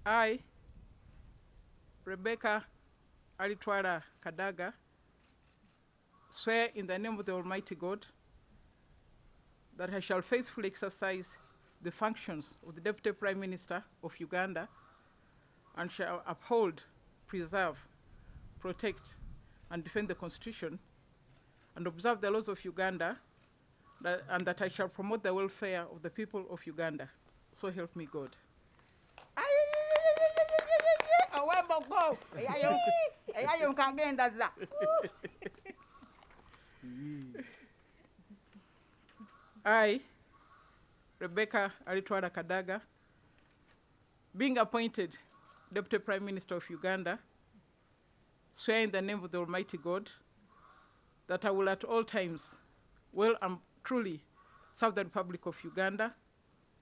I, Rebecca Alitwala Kadaga, swear in the name of the Almighty God that I shall faithfully exercise the functions of the Deputy Prime Minister of Uganda and shall uphold, preserve, protect, and defend the Constitution and observe the laws of Uganda, and that I shall promote the welfare of the people of Uganda. So help me God. I, Rebecca Alitwala Kadaga, being appointed Deputy Prime Minister of Uganda, swear in the name of the Almighty God that I will at all times well and truly serve the Republic of Uganda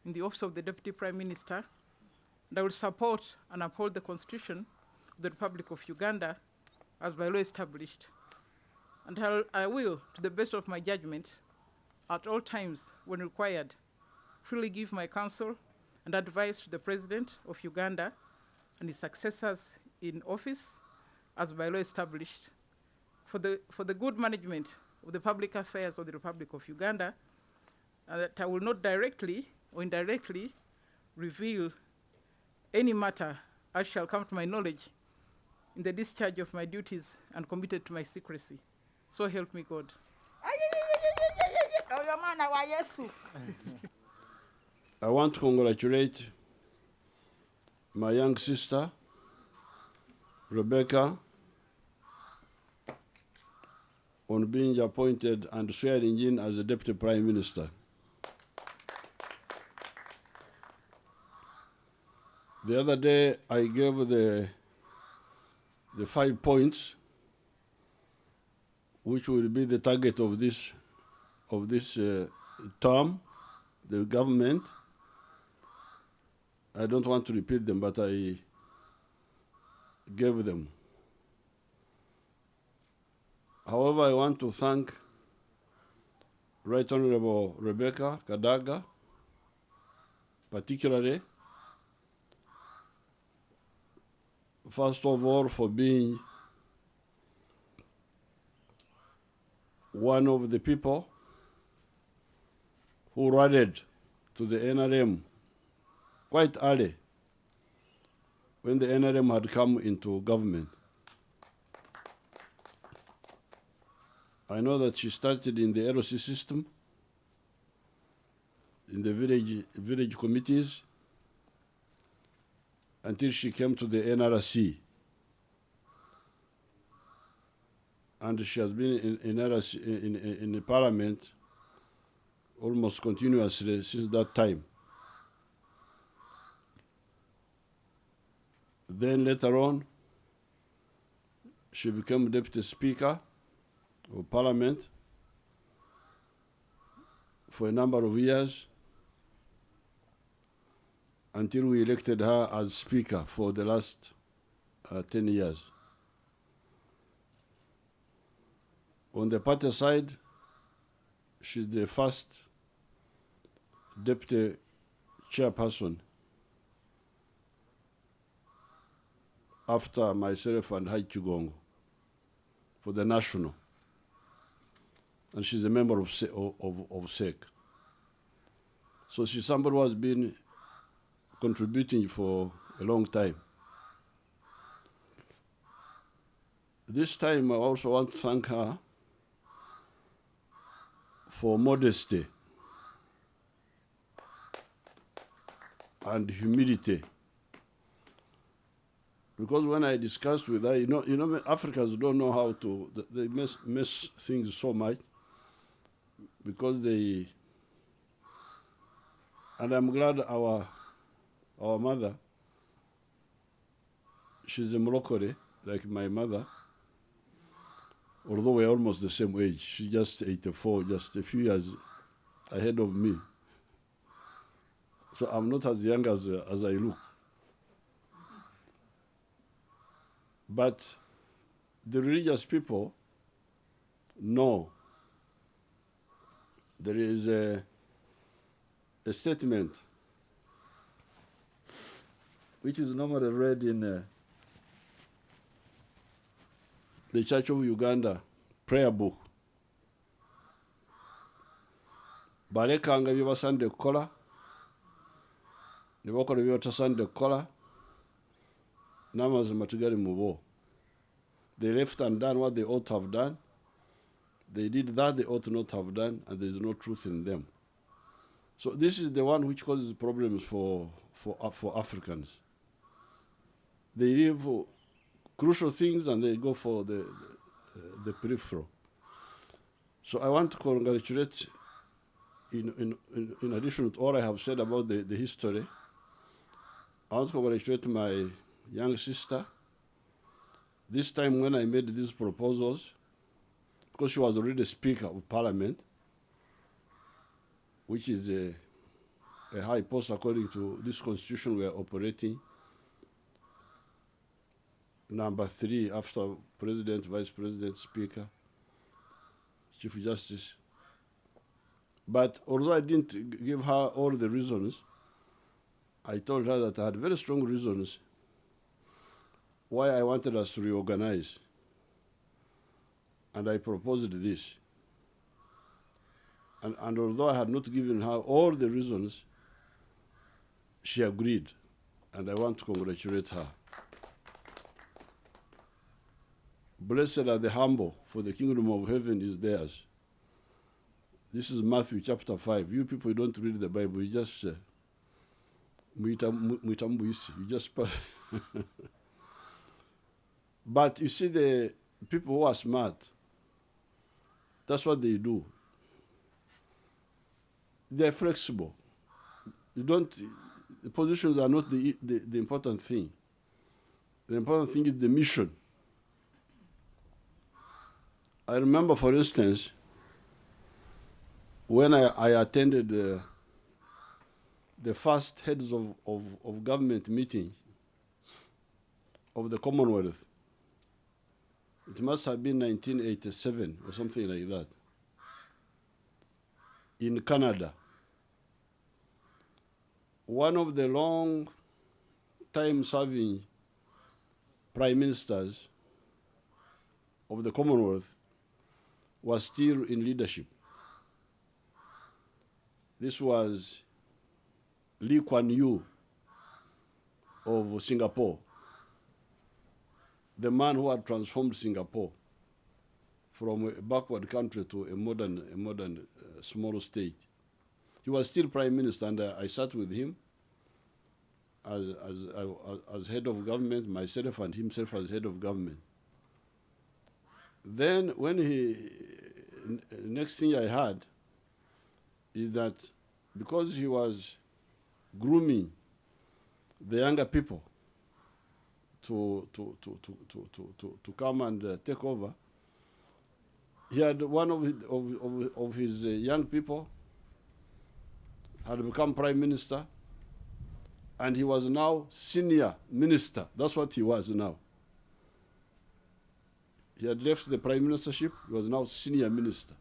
in the office of the Deputy Prime Minister, and I will support and uphold the Constitution of the Republic of Uganda as by law established. And I will, to the best of my judgment, at all times when required, freely give my counsel and advice to the President of Uganda and his successors in office as by law established for the good management of the public affairs of the Republic of Uganda, and that I will not directly or indirectly reveal any matter as shall come to my knowledge in the discharge of my duties and committed to my secrecy. So help me God. I want to congratulate my young sister, Rebecca, on being appointed and swearing in as the Deputy Prime Minister. The other day, I gave the 5 points, which will be the target of this term, the government. I don't want to repeat them, but I gave them. However, I want to thank Right Honorable Rebecca Kadaga, particularly, first of all, for being one of the people who rallied to the NRM quite early when the NRM had come into government. I know that she started in the LOC system, in the village committees, until she came to the NRC. And she has been in NRC, in the parliament almost continuously since that time. Then later on, she became Deputy Speaker of Parliament for a number of years until we elected her as Speaker for the last 10 years. On the party side, she's the first Deputy Chairperson after myself and Haichi Gongo for the national. And she's a member of SEC. So she's somebody who has been contributing for a long time. This time I also want to thank her for modesty and humility. Because when I discussed with her, you know, Africans don't know how to, they mess things so much because they, and I'm glad our mother, she's a Moroccan, like my mother, although we're almost the same age. She's just 84, just a few years ahead of me. So I'm not as young as I look. But the religious people know there is a statement which is normally read in the Church of Uganda prayer book. Balekanga bye basande kukola, ne bakola bye batasande kukola, n'amazima tegali mu bo. They left undone what they ought to have done. They did that they ought not have done, and there is no truth in them. So this is the one which causes problems for Africans. They leave crucial things and they go for the peripheral. So I want to congratulate, in addition to all I have said about the history, I want to congratulate my young sister. This time when I made these proposals, because she was already Speaker of Parliament, which is a high post according to this constitution we are operating, number 3 after President, Vice President, Speaker, Chief Justice. But although I didn't give her all the reasons, I told her that I had very strong reasons why I wanted us to reorganize. And I proposed this. And although I had not given her all the reasons, she agreed. And I want to congratulate her. Blessed are the humble, for the kingdom of heaven is theirs. This is Matthew chapter 5. You people who don't read the Bible, you just you just But you see, the people who are smart, that's what they do. They're flexible. The positions are not the important thing. The important thing is the mission. I remember, for instance, when I attended the first heads of government meeting of the Commonwealth. It must have been 1987 or something like that, in Canada. One of the long-time serving prime ministers of the Commonwealth was still in leadership. This was Lee Kuan Yew of Singapore, the man who had transformed Singapore from a backward country to a modern small state. He was still prime minister, and I sat with him as head of government, myself and himself as head of government. Then when next thing I heard is that because he was grooming the younger people to come and take over, he had one of his young people had become prime minister, and he was now senior minister. That's what he was now. He had left the prime ministership, he was now senior minister.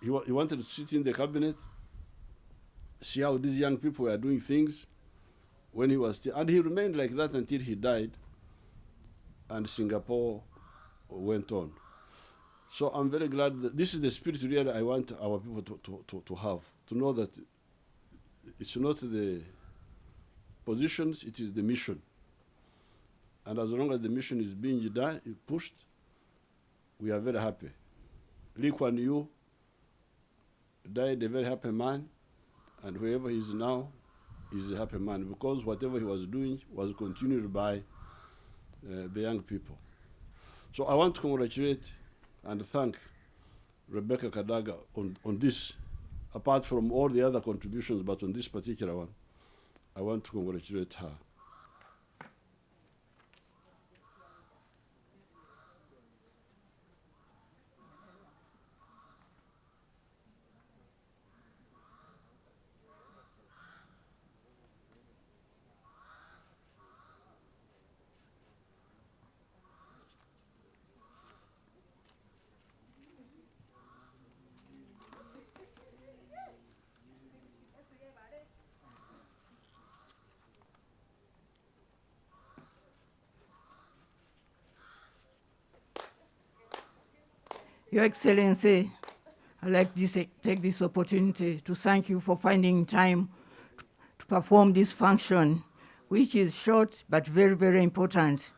He wanted to sit in the cabinet, see how these young people were doing things when he was still, and he remained like that until he died, and Singapore went on. So I'm very glad that this is the spirit really I want our people to have, to know that it's not the positions, it is the mission. And as long as the mission is being done, pushed, we are very happy. Lee Kuan Yew died a very happy man, and wherever he is now, is a happy man, because whatever he was doing was continued by the young people. So I want to congratulate and thank Rebecca Kadaga on this, apart from all the other contributions, but on this particular one, I want to congratulate her. Your Excellency, I'd like to take this opportunity to thank you for finding time to perform this function, which is short but very, very important.